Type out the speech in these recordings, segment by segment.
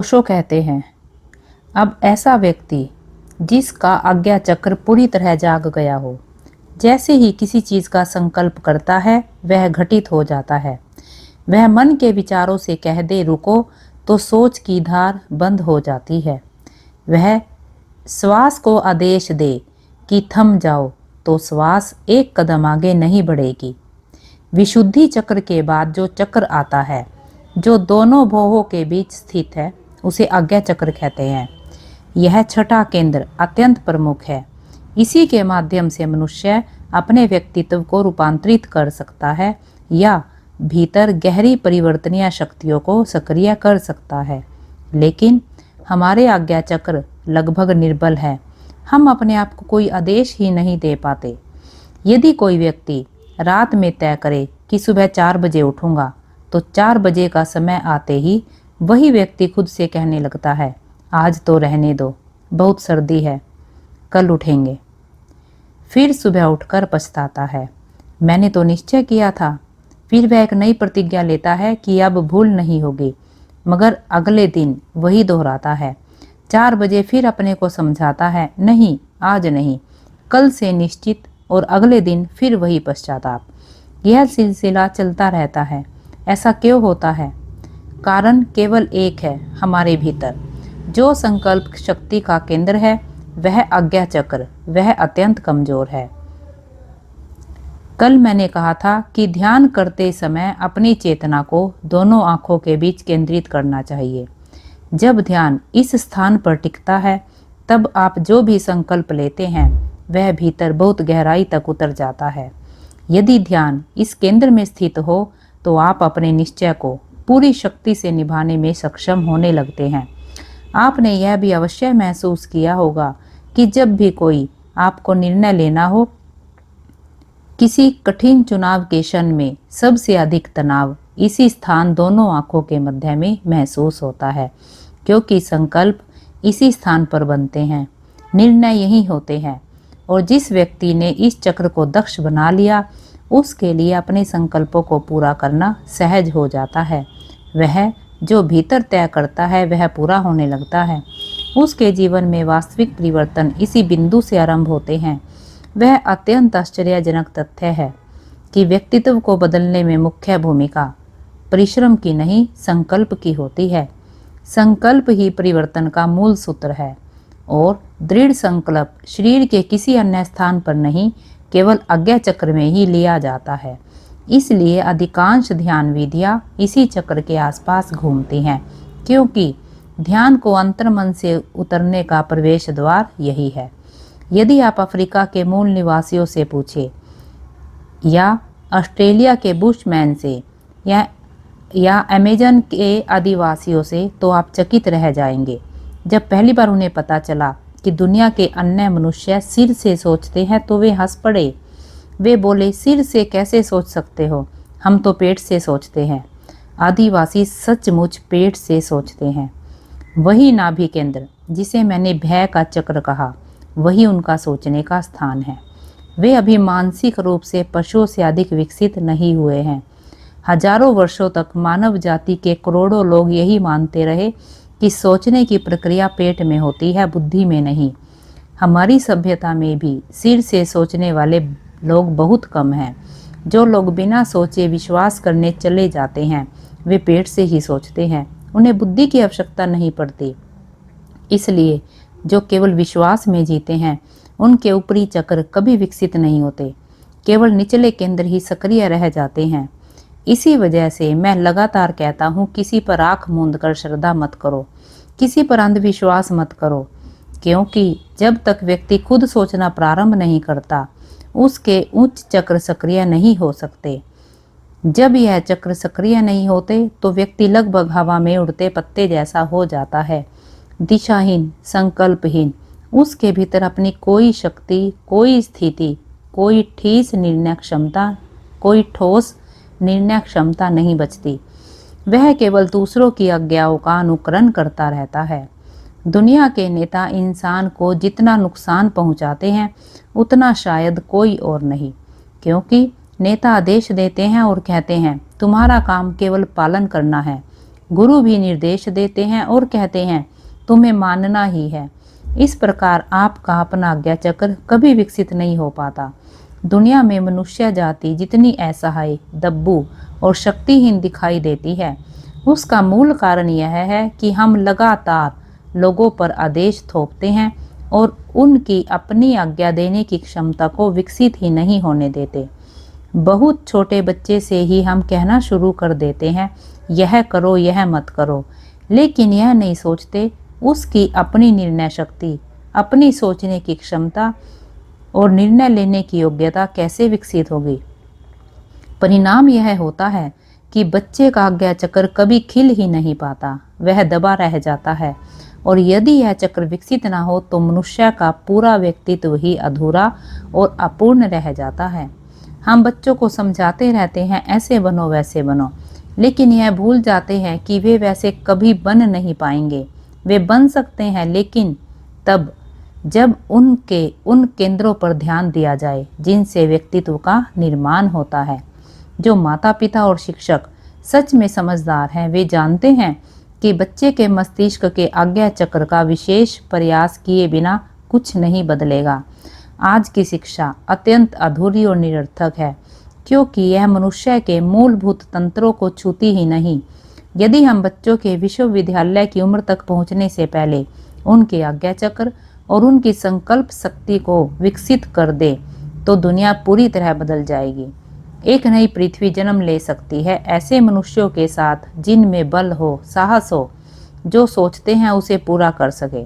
ओशो कहते हैं, अब ऐसा व्यक्ति जिसका आज्ञा चक्र पूरी तरह जाग गया हो, जैसे ही किसी चीज का संकल्प करता है वह घटित हो जाता है। वह मन के विचारों से कह दे रुको तो सोच की धार बंद हो जाती है। वह श्वास को आदेश दे कि थम जाओ तो श्वास एक कदम आगे नहीं बढ़ेगी। विशुद्धि चक्र के बाद जो चक्र आता है, जो दोनों भौहों के बीच स्थित है, उसे आज्ञा चक्र कहते हैं। यह छठा केंद्र अत्यंत प्रमुख है। इसी के माध्यम से मनुष्य अपने व्यक्तित्व को रूपांतरित कर सकता है या भीतर गहरी परिवर्तनीय शक्तियों को सक्रिय कर सकता है। लेकिन हमारे आज्ञा चक्र लगभग निर्बल है। हम अपने आप को कोई आदेश ही नहीं दे पाते। यदि कोई व्यक्ति रात में तय करे कि सुबह 4 बजे उठूंगा, तो 4 बजे का समय आते ही वही व्यक्ति खुद से कहने लगता है, आज तो रहने दो, बहुत सर्दी है, कल उठेंगे। फिर सुबह उठकर पछताता है, मैंने तो निश्चय किया था। फिर वह एक नई प्रतिज्ञा लेता है कि अब भूल नहीं होगी, मगर अगले दिन वही दोहराता है। 4 बजे फिर अपने को समझाता है, नहीं आज नहीं, कल से निश्चित, और अगले दिन फिर वही पश्चाताप। यह सिलसिला चलता रहता है। ऐसा क्यों होता है? कारण केवल एक है, हमारे भीतर जो संकल्प शक्ति का केंद्र है, वह आज्ञा चक्र, वह अत्यंत कमजोर है। कल मैंने कहा था कि ध्यान करते समय अपनी चेतना को दोनों आंखों के बीच केंद्रित करना चाहिए। जब ध्यान इस स्थान पर टिकता है, तब आप जो भी संकल्प लेते हैं वह भीतर बहुत गहराई तक उतर जाता है। यदि ध्यान इस केंद्र में स्थित हो तो आप अपने निश्चय को पूरी शक्ति से निभाने में सक्षम होने लगते हैं। आपने यह भी अवश्य महसूस किया होगा कि जब भी कोई आपको निर्णय लेना हो, किसी कठिन चुनाव के क्षण में सबसे अधिक तनाव इसी स्थान दोनों आंखों के मध्य में महसूस होता है, क्योंकि संकल्प इसी स्थान पर बनते हैं, निर्णय यही होते हैं। और जिस व्यक्ति ने इस चक्र को दक्ष बना लिया, उसके लिए अपने संकल्पों को पूरा करना सहज हो जाता है। वह जो भीतर तय करता है वह पूरा होने लगता है। उसके जीवन में वास्तविक परिवर्तन इसी बिंदु से आरंभ होते हैं। वह अत्यंत आश्चर्यजनक तथ्य है कि व्यक्तित्व को बदलने में मुख्य भूमिका परिश्रम की नहीं, संकल्प की होती है। संकल्प ही परिवर्तन का मूल सूत्र है, और दृढ़ संकल्प शरीर के किसी अन्य स्थान पर नहीं, केवल आज्ञा चक्र में ही लिया जाता है। इसलिए अधिकांश ध्यान विधियां इसी चक्र के आसपास घूमती हैं, क्योंकि ध्यान को अंतर्मन से उतरने का प्रवेश द्वार यही है। यदि आप अफ्रीका के मूल निवासियों से पूछें या ऑस्ट्रेलिया के बुशमैन से या अमेजन के आदिवासियों से, तो आप चकित रह जाएंगे। जब पहली बार उन्हें पता चला कि दुनिया के अन्य मनुष्य सिर से सोचते हैं तो वे हंस पड़े। वे बोले, सिर से कैसे सोच सकते हो, हम तो पेट से सोचते हैं। आदिवासी सचमुच पेट से सोचते हैं। वही नाभि केंद्र जिसे मैंने भय का चक्र कहा, वही उनका सोचने का स्थान है। वे अभी मानसिक रूप से पशुओं से अधिक विकसित नहीं हुए हैं। हजारों वर्षों तक मानव जाति के करोड़ों लोग यही मानते रहे कि सोचने की प्रक्रिया पेट में होती है, बुद्धि में नहीं। हमारी सभ्यता में भी सिर से सोचने वाले लोग बहुत कम हैं। जो लोग बिना सोचे विश्वास करने चले जाते हैं, वे पेट से ही सोचते हैं, उन्हें बुद्धि की आवश्यकता नहीं पड़ती। इसलिए जो केवल विश्वास में जीते हैं, उनके ऊपरी चक्र कभी विकसित नहीं होते, केवल निचले केंद्र ही सक्रिय रह जाते हैं। इसी वजह से मैं लगातार कहता हूँ, किसी पर आंख मूंद कर श्रद्धा मत करो, किसी पर अंधविश्वास मत करो, क्योंकि जब तक व्यक्ति खुद सोचना प्रारंभ नहीं करता, उसके उच्च चक्र सक्रिय नहीं हो सकते। जब यह चक्र सक्रिय नहीं होते तो व्यक्ति लगभग हवा में उड़ते पत्ते जैसा हो जाता है, दिशाहीन, संकल्पहीन। उसके भीतर अपनी कोई शक्ति, कोई स्थिति, कोई ठोस निर्णय क्षमता नहीं बचती। वह केवल दूसरों की आज्ञाओं का अनुकरण करता रहता है। दुनिया के नेता इंसान को जितना नुकसान पहुंचाते हैं, उतना शायद कोई और नहीं, क्योंकि नेता आदेश देते हैं और कहते हैं तुम्हारा काम केवल पालन करना है, गुरु भी निर्देश देते हैं और कहते हैं तुम्हें मानना ही है। इस प्रकार आपका अपना आज्ञा चक्र कभी विकसित नहीं हो पाता। दुनिया में मनुष्य जाति जितनी असहाय, दब्बू और शक्तिहीन दिखाई देती है, उसका मूल कारण यह है कि हम लगातार लोगों पर आदेश थोपते हैं और उनकी अपनी आज्ञा देने की क्षमता को विकसित ही नहीं होने देते। बहुत छोटे बच्चे से ही हम कहना शुरू कर देते हैं यह करो यह मत करो, लेकिन यह नहीं सोचते उसकी अपनी निर्णय शक्ति, अपनी सोचने की क्षमता और निर्णय लेने की योग्यता कैसे विकसित होगी। परिणाम यह होता है कि बच्चे का आज्ञा चक्र कभी खिल ही नहीं पाता, वह दबा रह जाता है और यदि यह चक्र विकसित ना हो तो मनुष्य का पूरा व्यक्तित्व ही अधूरा और अपूर्ण रह जाता है। हम बच्चों को समझाते रहते हैं ऐसे बनो वैसे बनो, लेकिन यह भूल जाते हैं कि वे वैसे कभी बन नहीं पाएंगे। वे बन सकते हैं लेकिन तब जब उन केंद्रों पर ध्यान दिया जाए जिनसे व्यक्तित्व का निर्माण होता है। जो माता पिता और शिक्षक सच में समझदार हैं, वे जानते हैं कि बच्चे के मस्तिष्क के आज्ञा चक्र का विशेष प्रयास किए बिना कुछ नहीं बदलेगा। आज की शिक्षा अत्यंत अधूरी और निरर्थक है क्योंकि यह मनुष्य के मूलभूत तंत्रों को छूती ही नहीं। यदि हम बच्चों के विश्वविद्यालय की उम्र तक पहुंचने से पहले उनके आज्ञा चक्र और उनकी संकल्प शक्ति को विकसित कर दे तो दुनिया पूरी तरह बदल जाएगी। एक नई पृथ्वी जन्म ले सकती है ऐसे मनुष्यों के साथ जिनमें बल हो, साहस हो, जो सोचते हैं उसे पूरा कर सके,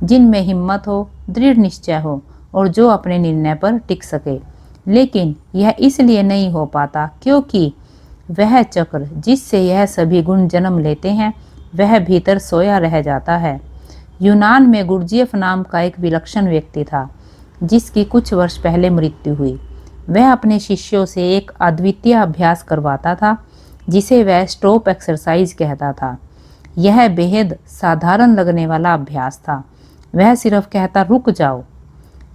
जिनमें हिम्मत हो, दृढ़ निश्चय हो और जो अपने निर्णय पर टिक सके। लेकिन यह इसलिए नहीं हो पाता क्योंकि वह चक्र जिससे यह सभी गुण जन्म लेते हैं वह भीतर सोया रह जाता है। यूनान में गुरजियफ नाम का एक विलक्षण व्यक्ति था जिसकी कुछ वर्ष पहले मृत्यु हुई। वह अपने शिष्यों से एक अद्वितीय अभ्यास करवाता था जिसे वह स्टॉप एक्सरसाइज कहता था। यह बेहद साधारण लगने वाला अभ्यास था। वह सिर्फ कहता रुक जाओ।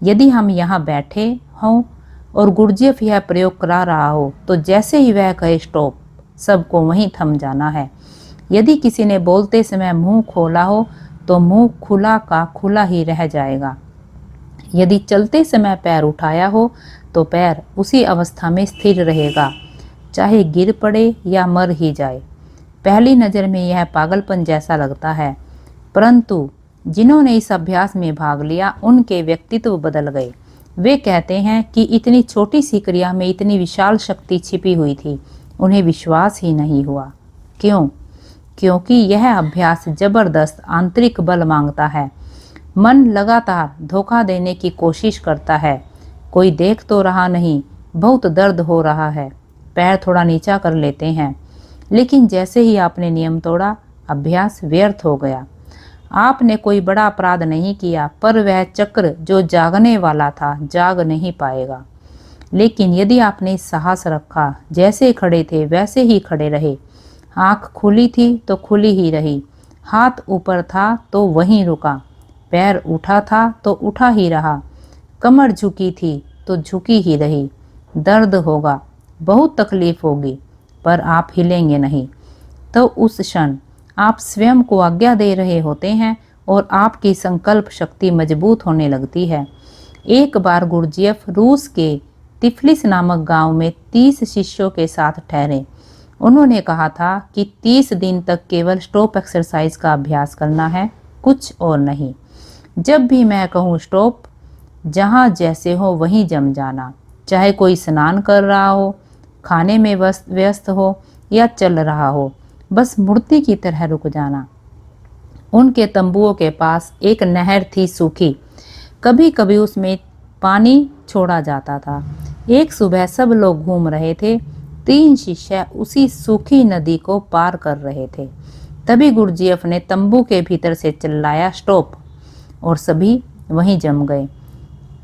यदि हम यहाँ बैठे हों और गुरजियफ यह प्रयोग करा रहा हो तो जैसे ही वह कहे स्टॉप, सबको वहीं थम जाना है। यदि किसी ने बोलते समय मुंह खोला हो तो मुंह खुला का खुला ही रह जाएगा। यदि चलते समय पैर उठाया हो तो पैर उसी अवस्था में स्थिर रहेगा, चाहे गिर पड़े या मर ही जाए। पहली नज़र में यह पागलपन जैसा लगता है, परंतु जिन्होंने इस अभ्यास में भाग लिया उनके व्यक्तित्व बदल गए। वे कहते हैं कि इतनी छोटी सी क्रिया में इतनी विशाल शक्ति छिपी हुई थी, उन्हें विश्वास ही नहीं हुआ। क्यों? क्योंकि यह अभ्यास जबरदस्त आंतरिक बल मांगता है। मन लगातार धोखा देने की कोशिश करता है। कोई देख तो रहा नहीं, बहुत दर्द हो रहा है, पैर थोड़ा नीचा कर लेते हैं, लेकिन जैसे ही आपने नियम तोड़ा, अभ्यास व्यर्थ हो गया। आपने कोई बड़ा अपराध नहीं किया, पर वह चक्र जो जागने वाला था जाग नहीं पाएगा। लेकिन यदि आपने साहस रखा, जैसे खड़े थे वैसे ही खड़े रहे, आँख खुली थी तो खुली ही रही, हाथ ऊपर था तो वहीं रुका, पैर उठा था तो उठा ही रहा, कमर झुकी थी तो झुकी ही रही। दर्द होगा, बहुत तकलीफ होगी, पर आप हिलेंगे नहीं। तो उस क्षण आप स्वयं को आज्ञा दे रहे होते हैं और आपकी संकल्प शक्ति मजबूत होने लगती है। एक बार गुरजियफ रूस के तिफलिस नामक गांव में 30 शिष्यों के साथ ठहरे। उन्होंने कहा था कि 30 दिन तक केवल स्टॉप एक्सरसाइज का अभ्यास करना है, कुछ और नहीं। जब भी मैं कहूँ स्टॉप, जहाँ जैसे हो वहीं जम जाना, चाहे कोई स्नान कर रहा हो, खाने में व्यस्त हो या चल रहा हो, बस मूर्ति की तरह रुक जाना। उनके तंबुओं के पास एक नहर थी सूखी, कभी कभी उसमें पानी छोड़ा जाता था। एक सुबह सब लोग घूम रहे थे, 3 शिष्य उसी सूखी नदी को पार कर रहे थे। तभी गुरजियफ ने तंबू के भीतर से चिल्लाया स्टॉप, और सभी वहीं जम गए।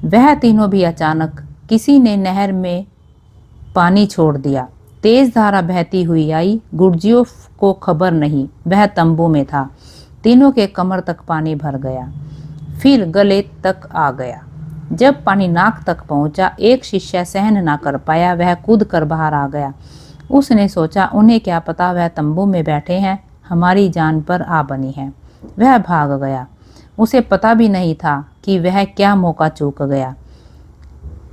वह तीनों भी अचानक किसी ने नहर में पानी छोड़ दिया। तेज धारा बहती हुई आई। गुरजियफ को खबर नहीं वह तंबू में था। तीनों के कमर तक पानी भर गया, फिर गले तक आ गया। जब पानी नाक तक पहुंचा, एक शिष्य सहन ना कर पाया, वह कूद कर बाहर आ गया। उसने सोचा उन्हें क्या पता वह तंबू में बैठे हैं, हमारी जान पर आ बनी है। वह भाग गया। उसे पता भी नहीं था कि वह क्या मौका चूक गया।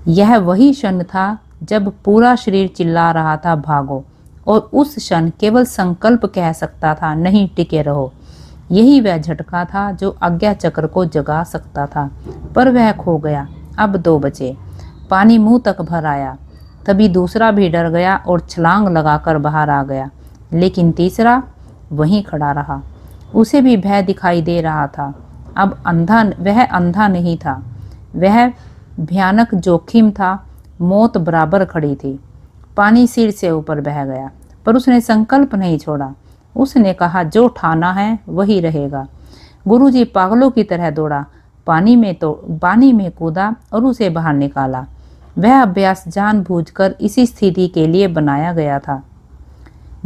यह वही क्षण था जब पूरा शरीर चिल्ला रहा था भागो, और उस क्षण केवल संकल्प कह सकता था नहीं, टिके रहो। यही वह झटका था जो आज्ञा चक्र को जगा सकता था, पर वह खो गया। अब 2 बचे। पानी मुंह तक भर आया। तभी दूसरा भी डर गया और छलांग लगाकर बाहर आ गया, लेकिन तीसरा वहीं खड़ा रहा। उसे भी भय दिखाई दे रहा था। अब वह अंधा नहीं था, वह भयानक जोखिम था। मौत बराबर खड़ी थी। पानी सिर से ऊपर बह गया, पर उसने संकल्प नहीं छोड़ा। उसने कहा जो ठाना है वही रहेगा। गुरुजी पागलों की तरह दौड़ा, पानी में कूदा और उसे बाहर निकाला। वह अभ्यास जानबूझकर इसी स्थिति के लिए बनाया गया था।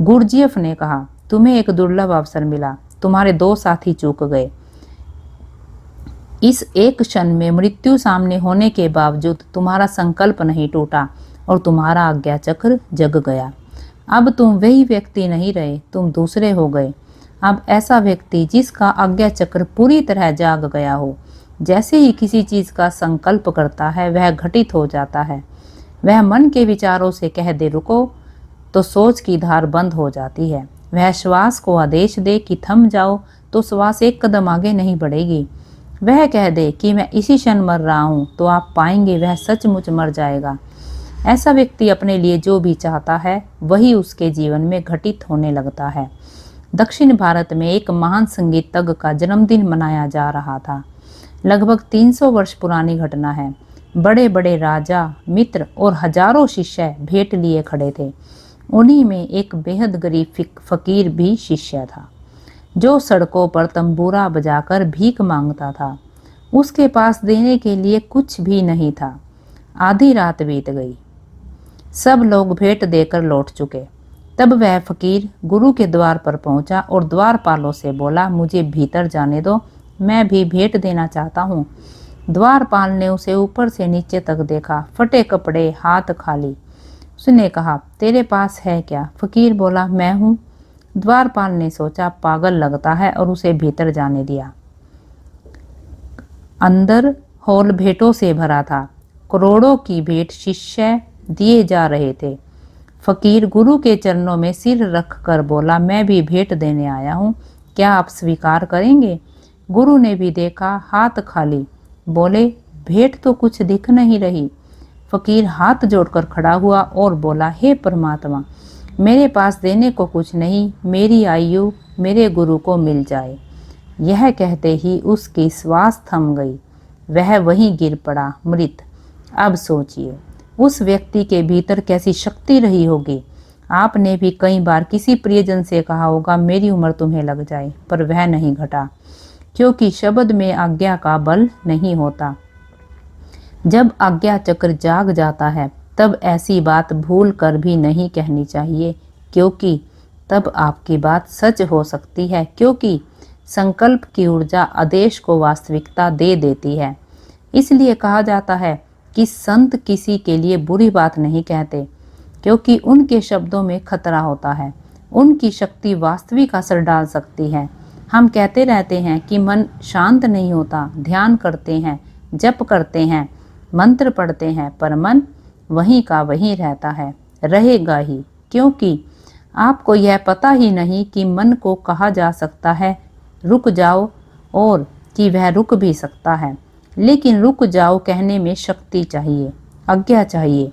गुरजीएफ ने कहा, तुम्हें एक दुर्लभ अवसर मिला, तुम्हारे 2 साथी चूक गए। इस एक क्षण में मृत्यु सामने होने के बावजूद तुम्हारा संकल्प नहीं टूटा और तुम्हारा आज्ञा चक्र जग गया। अब तुम वही व्यक्ति नहीं रहे, तुम दूसरे हो गए। अब ऐसा व्यक्ति जिसका आज्ञा चक्र पूरी तरह जाग गया हो, जैसे ही किसी चीज का संकल्प करता है वह घटित हो जाता है। वह मन के विचारों से कह दे रुको, तो सोच की धार बंद हो जाती है। वह श्वास को आदेश दे कि थम जाओ, तो श्वास एक कदम आगे नहीं बढ़ेगी। वह कह दे कि मैं इसी क्षण मर रहा हूँ, तो आप पाएंगे वह सचमुच मर जाएगा। ऐसा व्यक्ति अपने लिए जो भी चाहता है वही उसके जीवन में घटित होने लगता है। दक्षिण भारत में एक महान संगीतज्ञ का जन्मदिन मनाया जा रहा था। लगभग 300 वर्ष पुरानी घटना है। बड़े बड़े राजा, मित्र और हजारों शिष्य भेंट लिए खड़े थे। उन्हीं में एक बेहद गरीब फकीर भी शिष्य था, जो सड़कों पर तंबूरा बजाकर भीख मांगता था। उसके पास देने के लिए कुछ भी नहीं था। आधी रात बीत गई, सब लोग भेंट देकर लौट चुके। तब वह फकीर गुरु के द्वार पर पहुंचा और द्वारपालों से बोला, मुझे भीतर जाने दो, मैं भी भेंट देना चाहता हूँ। द्वारपाल ने उसे ऊपर से नीचे तक देखा, फटे कपड़े, हाथ खाली। उसने कहा, तेरे पास है क्या? फकीर बोला, मैं हूँ। द्वारपाल ने सोचा पागल लगता है और उसे भीतर जाने दिया। अंदर हॉल भेंटों से भरा था। करोड़ों की भेंट शिष्य दिए जा रहे थे। फकीर गुरु के चरणों में सिर रख कर बोला, मैं भी भेंट देने आया हूँ, क्या आप स्वीकार करेंगे? गुरु ने भी देखा, हाथ खाली। बोले, भेंट तो कुछ दिख नहीं रही। फकीर हाथ जोड़कर खड़ा हुआ और बोला, हे परमात्मा, मेरे पास देने को कुछ नहीं, मेरी आयु मेरे गुरु को मिल जाए। यह कहते ही उसकी श्वास थम गई। वह वहीं गिर पड़ा मृत। अब सोचिए उस व्यक्ति के भीतर कैसी शक्ति रही होगी। आपने भी कई बार किसी प्रियजन से कहा होगा, मेरी उम्र तुम्हें लग जाए, पर वह नहीं घटा, क्योंकि शब्द में आज्ञा का बल नहीं होता। जब आज्ञा चक्र जाग जाता है तब ऐसी बात भूल कर भी नहीं कहनी चाहिए, क्योंकि तब आपकी बात सच हो सकती है, क्योंकि संकल्प की ऊर्जा आदेश को वास्तविकता दे देती है। इसलिए कहा जाता है कि संत किसी के लिए बुरी बात नहीं कहते, क्योंकि उनके शब्दों में खतरा होता है। उनकी शक्ति वास्तविक असर डाल सकती है। हम कहते रहते हैं कि मन शांत नहीं होता, ध्यान करते हैं, जप करते हैं, मंत्र पढ़ते हैं, पर मन वहीं का वहीं रहता है, रहेगा ही, क्योंकि आपको यह पता ही नहीं कि मन को कहा जा सकता है रुक जाओ, और कि वह रुक भी सकता है। लेकिन रुक जाओ कहने में शक्ति चाहिए, आज्ञा चाहिए।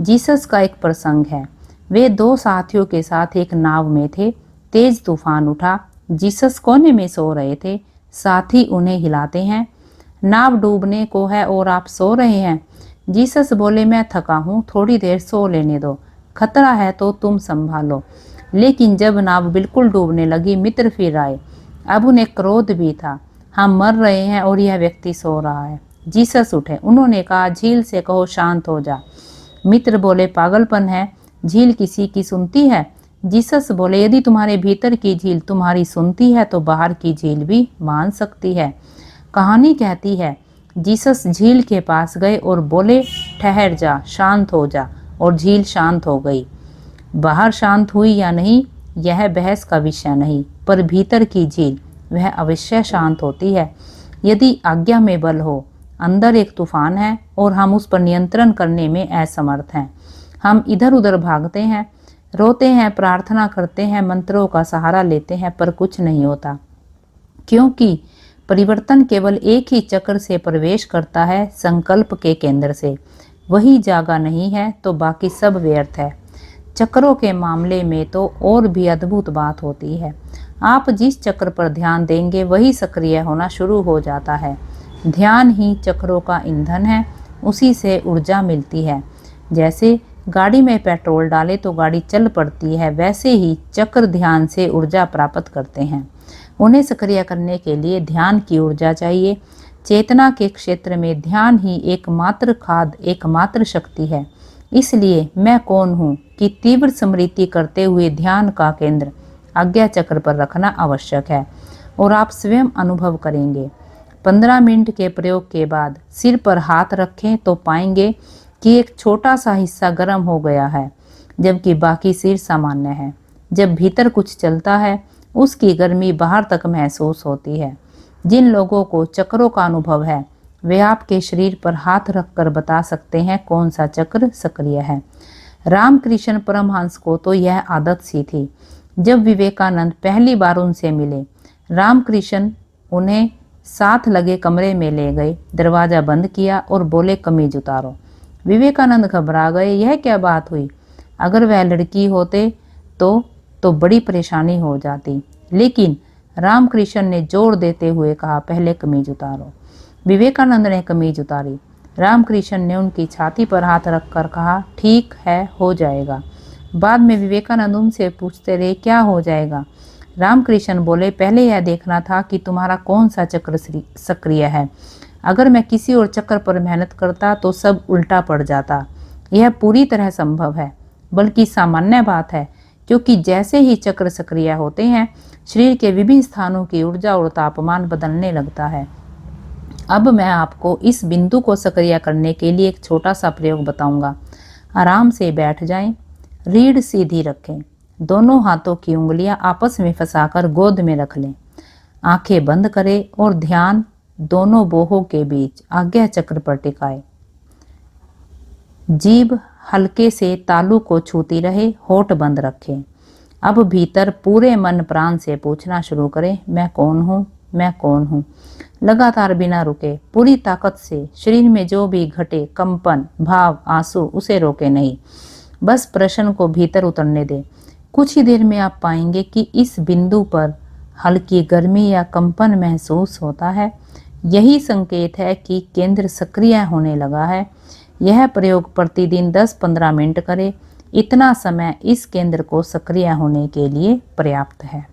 जीसस का एक प्रसंग है। वे 2 साथियों के साथ एक नाव में थे। तेज तूफान उठा। जीसस कोने में सो रहे थे। साथी उन्हें हिलाते हैं, नाव डूबने को है और आप सो रहे हैं। जीसस बोले, मैं थका हूँ, थोड़ी देर सो लेने दो, खतरा है तो तुम संभालो। लेकिन जब नाव बिल्कुल डूबने लगी, मित्र फिर आए। अब उन्हें क्रोध भी था। हम मर रहे हैं और यह व्यक्ति सो रहा है। जीसस उठे। उन्होंने कहा, झील से कहो शांत हो जा। मित्र बोले, पागलपन है, झील किसी की सुनती है? जीसस बोले, यदि तुम्हारे भीतर की झील तुम्हारी सुनती है तो बाहर की झील भी मान सकती है। कहानी कहती है, जीसस झील के पास गए और बोले, ठहर जा, शांत हो जा, और झील शांत हो गई। बाहर शांत हुई या नहीं, यह बहस का विषय नहीं, पर भीतर की झील वह अवश्य शांत होती है। यदि आज्ञा में बल हो, अंदर एक तूफान है और हम उस पर नियंत्रण करने में असमर्थ हैं। हम इधर उधर भागते हैं, रोते हैं, प्रार्थना करते हैं, मंत्रों का सहारा लेते हैं, पर कुछ नहीं होता, क्योंकि परिवर्तन केवल एक ही चक्र से प्रवेश करता है, संकल्प के केंद्र से। वही जागा नहीं है तो बाकी सब व्यर्थ है। चक्रों के मामले में तो और भी अद्भुत बात होती है। आप जिस चक्र पर ध्यान देंगे वही सक्रिय होना शुरू हो जाता है। ध्यान ही चक्रों का ईंधन है, उसी से ऊर्जा मिलती है। जैसे गाड़ी में पेट्रोल डाले तो गाड़ी चल पड़ती है, वैसे ही चक्र ध्यान से ऊर्जा प्राप्त करते हैं। उन्हें सक्रिय करने के लिए ध्यान की ऊर्जा चाहिए। चेतना के क्षेत्र में ध्यान ही एकमात्र खाद, एकमात्र शक्ति है। इसलिए मैं कौन हूँ कि तीव्र स्मृति करते हुए ध्यान का केंद्र आज्ञा चक्र पर रखना आवश्यक है, और आप स्वयं अनुभव करेंगे। 15 मिनट के प्रयोग के बाद सिर पर हाथ रखें तो पाएंगे कि एक छोटा सा हिस्सा गर्म हो गया है, जबकि बाकी सिर सामान्य है। जब भीतर कुछ चलता है, उसकी गर्मी बाहर तक महसूस होती है। जिन लोगों को चक्रों का अनुभव है, वे आपके शरीर पर हाथ रखकर बता सकते हैं कौन सा चक्र सक्रिय है। रामकृष्ण परमहंस को तो यह आदत सी थी। जब विवेकानंद पहली बार उनसे मिले, रामकृष्ण उन्हें साथ लगे कमरे में ले गए, दरवाजा बंद किया और बोले, कमीज उतारो। विवेकानंद घबरा गए। यह क्या बात हुई? अगर वह लड़की होते तो बड़ी परेशानी हो जाती। लेकिन रामकृष्ण ने जोर देते हुए कहा, पहले कमीज उतारो। विवेकानंद ने कमीज उतारी। रामकृष्ण ने उनकी छाती पर हाथ रखकर कहा, ठीक है, हो जाएगा। बाद में विवेकानंद उनसे पूछते रहे, क्या हो जाएगा? रामकृष्ण बोले, पहले यह देखना था कि तुम्हारा कौन सा चक्र सक्रिय है। अगर मैं किसी और चक्र पर मेहनत करता तो सब उल्टा पड़ जाता। यह पूरी तरह संभव है, बल्कि सामान्य बात है, क्योंकि जैसे ही चक्र सक्रिय होते हैं, शरीर के विभिन्न स्थानों की ऊर्जा और तापमान बदलने लगता है। अब मैं आपको इस बिंदु को सक्रिय करने के लिए एक छोटा सा प्रयोग बताऊंगा। आराम से बैठ जाएं, रीढ़ सीधी रखें, दोनों हाथों की उंगलियां आपस में फंसाकर गोद में रख लें, आंखें बंद करें और ध्यान दोनों बोहों के बीच आज्ञा चक्र पर टिकाएं। जीभ हल्के से तालू को छूती रहे, होठ बंद रखें। अब भीतर पूरे मन प्राण से पूछना शुरू करें, मैं कौन हूँ, मैं कौन हूँ। लगातार बिना रुके, पूरी ताकत से शरीर में जो भी घटे, कंपन, भाव, आंसू, उसे रोके नहीं। बस प्रश्न को भीतर उतरने दें। कुछ ही देर में आप पाएंगे कि इस बिंदु पर हल्की गर्मी या कंपन महसूस होता है। यही संकेत है कि केंद्र सक्रिय होने लगा है। यह प्रयोग प्रतिदिन 10-15 मिनट करें। इतना समय इस केंद्र को सक्रिय होने के लिए पर्याप्त है।